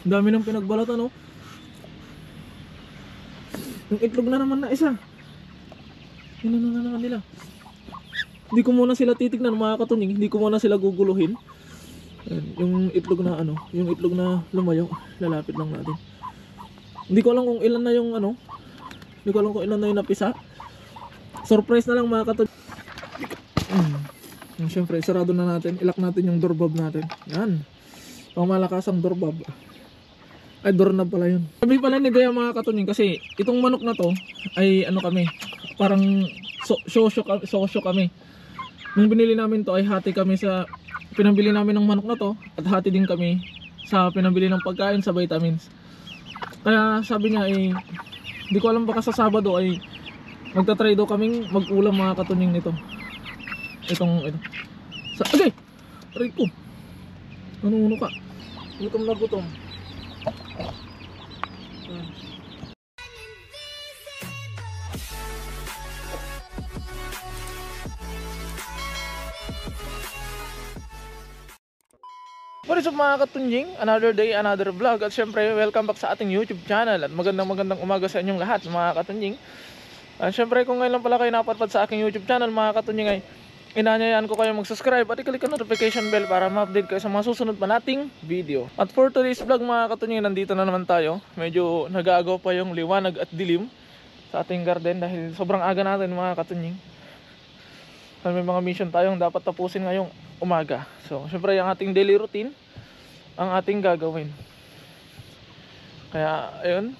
Ang dami ng pinagbalatan, oh. Yung itlog na naman na isa. Yun na naman nila. Hindi ko muna sila titignan mga katunying. Hindi ko muna sila guguluhin. Ayan, yung itlog na ano, yung itlog na lumayo, lalapit lang natin. Hindi ko alam kung ilan na yung ano. Hindi ko alam kung ilan na yung napisa. Surprise na lang mga katunying. Siyempre, sarado na natin. Ilak natin yung doorbell natin. Yan. Pangmalakasang doorbell. Ay, doorknob pala yun. Sabi pala ni Dea mga katunying, kasi itong manok na to ay ano kami, parang sosyo kami. Nung binili namin to ay hati kami sa pinabili namin ng manok na to, at hati din kami sa pinabili ng pagkain sa vitamins. Kaya sabi niya ay hindi ko alam, baka sa Sabado ay magta-try daw kaming mag-ulam mga katunying nito. Ito. Okay. Aray ko. Ano ka? Gutom na gutom. What is up mga katunying? Another day, another vlog. At syempre, welcome back sa ating YouTube channel. At magandang umaga sa inyong lahat mga katunying. At syempre, kung ngayon lang pala kayo napadpad sa aking YouTube channel mga katunying, ay inaanyayaan ko kayo mag-subscribe at i-click ang notification bell para ma-update kayo sa mga susunod pa nating video. At for today's vlog mga katunying, nandito na naman tayo. Medyo nag-aagaw pa yung liwanag at dilim sa ating garden dahil sobrang aga natin mga katunying. May mga mission tayong dapat tapusin ngayong umaga. So syempre, ang ating daily routine ang ating gagawin. Kaya ayun.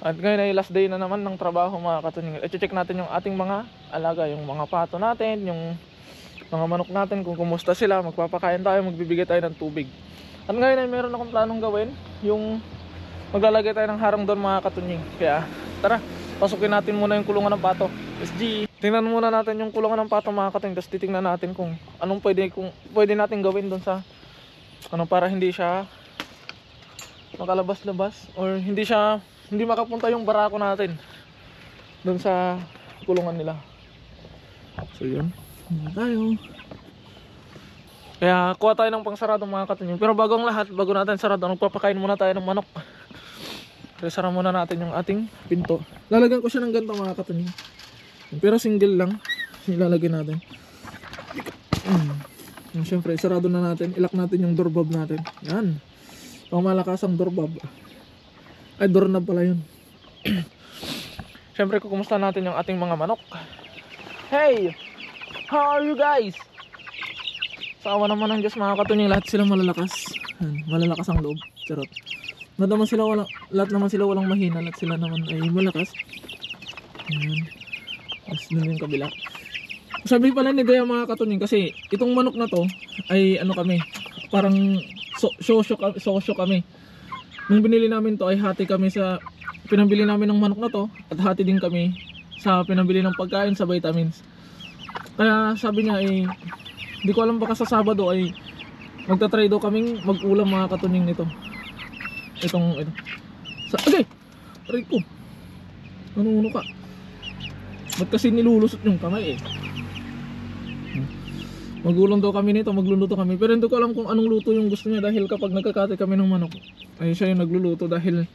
At ngayon ay last day na naman ng trabaho mga katunying. I-check natin yung ating mga alaga, yung mga pato natin, yung mga manok natin, kung kumusta sila. Magpapakain tayo, magbibigay tayo ng tubig. At ngayon ay meron akong planong gawin, yung maglalagay tayo ng harang doon mga katunying. Kaya tara, pasukin natin muna yung kulungan ng pato. SG, tingnan muna natin yung kulungan ng pato mga katunying. Tapos titingnan natin kung anong pwede natin gawin doon sa para hindi siya makalabas-labas, or hindi makapunta yung barako natin doon sa kulungan nila. So yun, tayo. Kaya kuha tayo ng pangsarado mga katunying. Pero bago natin sarado, magpapakain muna tayo ng manok. Kaya sara muna natin yung ating pinto. Lalagyan ko siya ng ganito mga katunying, pero single lang ilalagay natin. Siyempre, sarado na natin. Ilak natin yung doorbell natin. Yan. Pangmalakasang doorbell. Ay, doorknob pala yun. Siyempre, kukumusta natin yung ating mga manok. Hey! How are you guys? Sa awa naman ng Diyos mga katunying, lahat sila malalakas. Malalakas ang loob. Charot. Lahat naman sila walang mahina. Lahat sila naman ay malakas. Ayan. Tapos dun yung kabila. Sabi pala ni Dea mga katunying, kasi itong manok na to ay ano kami, parang sosyo kami. Nung binili namin to ay hati kami sa pinabili namin ng manok na to, at hati din kami sa pinabili ng pagkain sa vitamins. Kaya sabi niya ay hindi ko alam, baka sa Sabado ay magta-try daw kaming mag-ulam mga katunying nito. Ito. Okay. Aray ko. Ano ka? Ba't kasi nilulusot yung kamay eh? Magulang daw kami nito, magluluto kami. Pero hindi ko alam kung anong luto yung gusto niya, dahil kapag nagkakati kami ng manok ay siya yung nagluluto. Dahil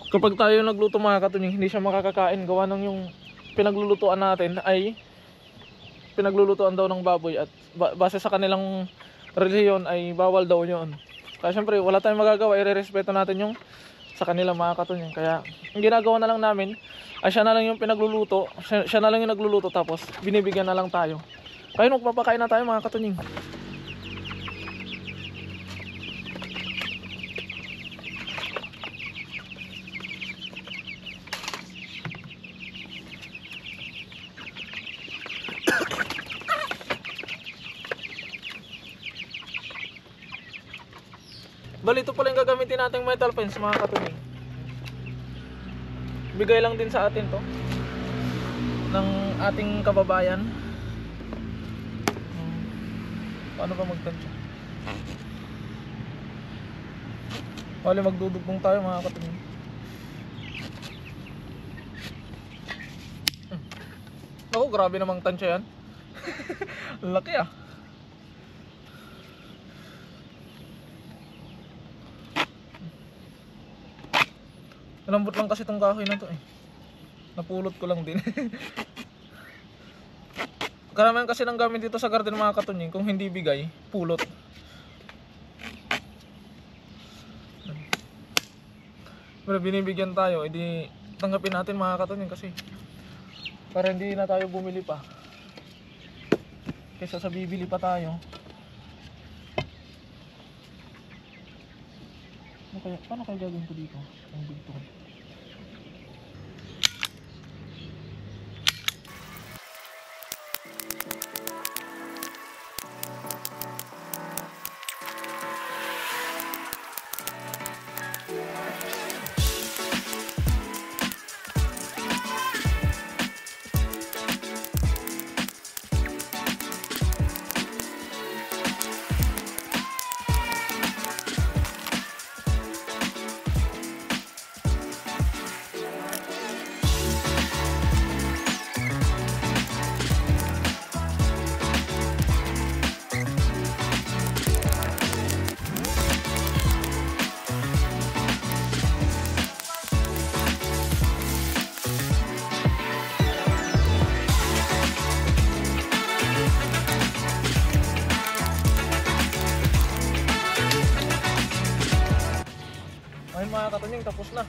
kapag tayo nagluto mga katunying, hindi siya makakakain. Gawa ng yung pinaglulutuan natin ay pinaglulutuan daw ng baboy, at base sa kanilang relihiyon ay bawal daw yun. Kaya syempre wala tayong magagawa, irerespeto natin yung sa kanila mga katunying. Kaya ang ginagawa na lang namin ay siya na lang yung pinagluluto, siya na lang yung nagluluto, tapos binibigyan na lang tayo. Kaya magpapakain na tayo mga katunying. Bali, ito pala yung gagamitin nating metal fence mga katunying. Bigay lang din sa atin to ng ating kababayan. Paano ba magtansya? Bali, magdudugtong tayo mga katunying. Ako, grabe namang tansya yan. Laki ah. Malambot lang kasi tong kahoy na to eh. Napulot ko lang din. Karamihan kasi ng gamit dito sa garden mga katunying, kung hindi bigay, pulot. Pero binibigyan tayo, edi tanggapin natin mga katunying kasi para hindi na tayo bumili pa. Kaysa sa bibili pa tayo. Paano kaya gagawin ko dito? Ang dugtong. Ayun mga katunying, tapos na.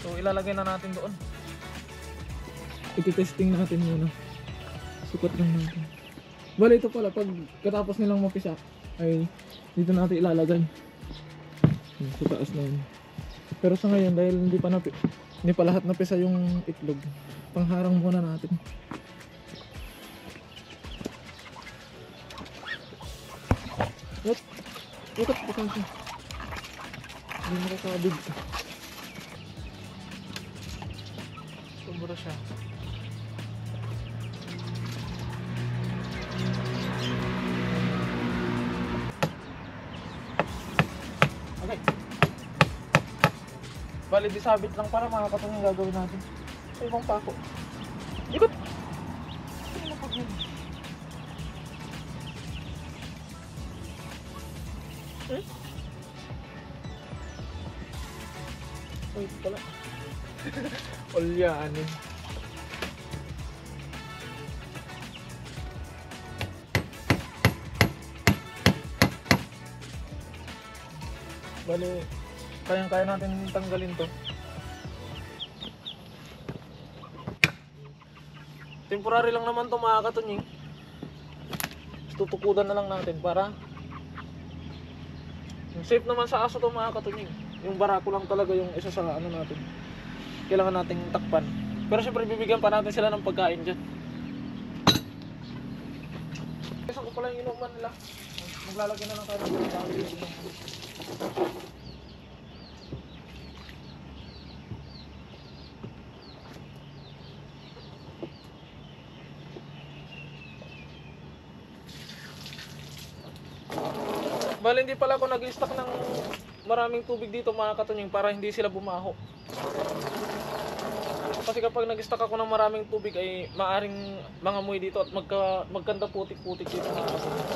So ilalagay na natin doon. Iti-testing natin muna. Sukat lang natin. Bale ito pala, pag katapos nilang mapisa ay dito natin ilalagay. Sa taas na yun. Pero sa ngayon dahil hindi pa lahat napisa yung itlog, pangharang muna natin. What? Ikot po kasi. Hindi makakabig. Sobra siya. Okay. Bali disabit lang para makakatong yung gagawin natin. Sa ibang pako. Ikot! Ano na pag-yun? Oh, ito pala. Olyaanin. Bale, kayang-kaya natin tanggalin to. Temporary lang naman to mga katunying. Tutukudan na lang natin para safe naman sa aso to mga katunying. Yung barako lang talaga yung isa sa ano natin. Kailangan nating takpan. Pero syempre bibigyan pa natin sila ng pagkain dyan. Isa ko pala yung inuman nila. Maglalagyan na lang tayo ng pagkain. Bale hindi pala ako nag-stock ng maraming tubig dito mga katunying para hindi sila bumaho. Kasi kapag nag-stock ako ng maraming tubig ay maaring mangamoy dito at magkanda putik-putik dito mga katunying.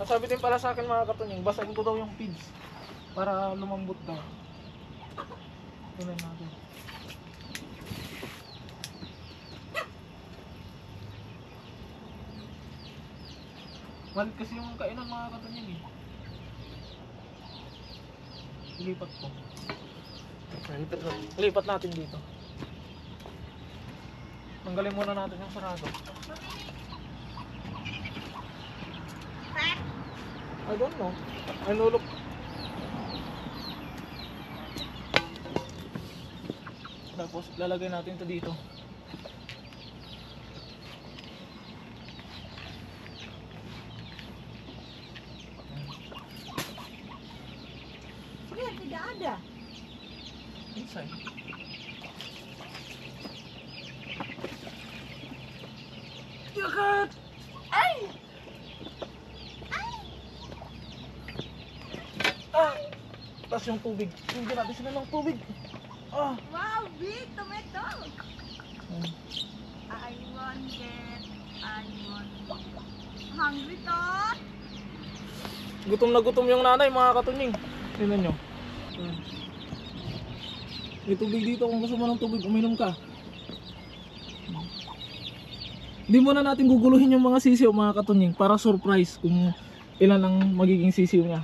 Sabi din pala sa akin mga katunying, basahin ko daw yung feeds para lumambot daw. Tuloy natin. Malit kasi yung kainan mga katunying eh. Ilipat ko. Lipat natin dito. Tanggalin muna natin yung sarado. I don't know. Ay nulok. Tapos lalagay natin ito dito. Sige, tidak ada. Inside. Yakat! Ay! Tapos yung tubig. Hindi natin sila ng tubig. Ah! Wow, big tomato. I want it. Hungry to? Gutom na gutom yung nanay mga katunying. Tingnan nyo. May tubig dito, kung gusto mo ng tubig, uminom ka. Hindi muna natin guguluhin yung mga sisiw mga katunying para surprise kung ilan ang magiging sisiw niya.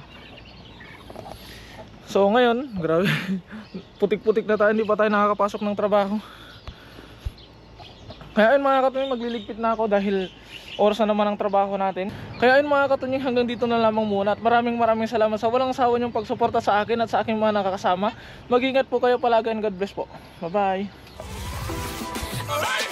So ngayon, grabe, putik-putik na tayo, hindi pa tayo nakakapasok ng trabaho. Kaya yun mga katunying, magliligpit na ako dahil oras na naman ang trabaho natin. Kaya yun mga katunying, hanggang dito na lamang muna. At maraming salamat sa walang sawa niyong pagsuporta sa akin at sa aking mga nakakasama. Mag-ingat po kayo palagi and God bless po. Bye bye.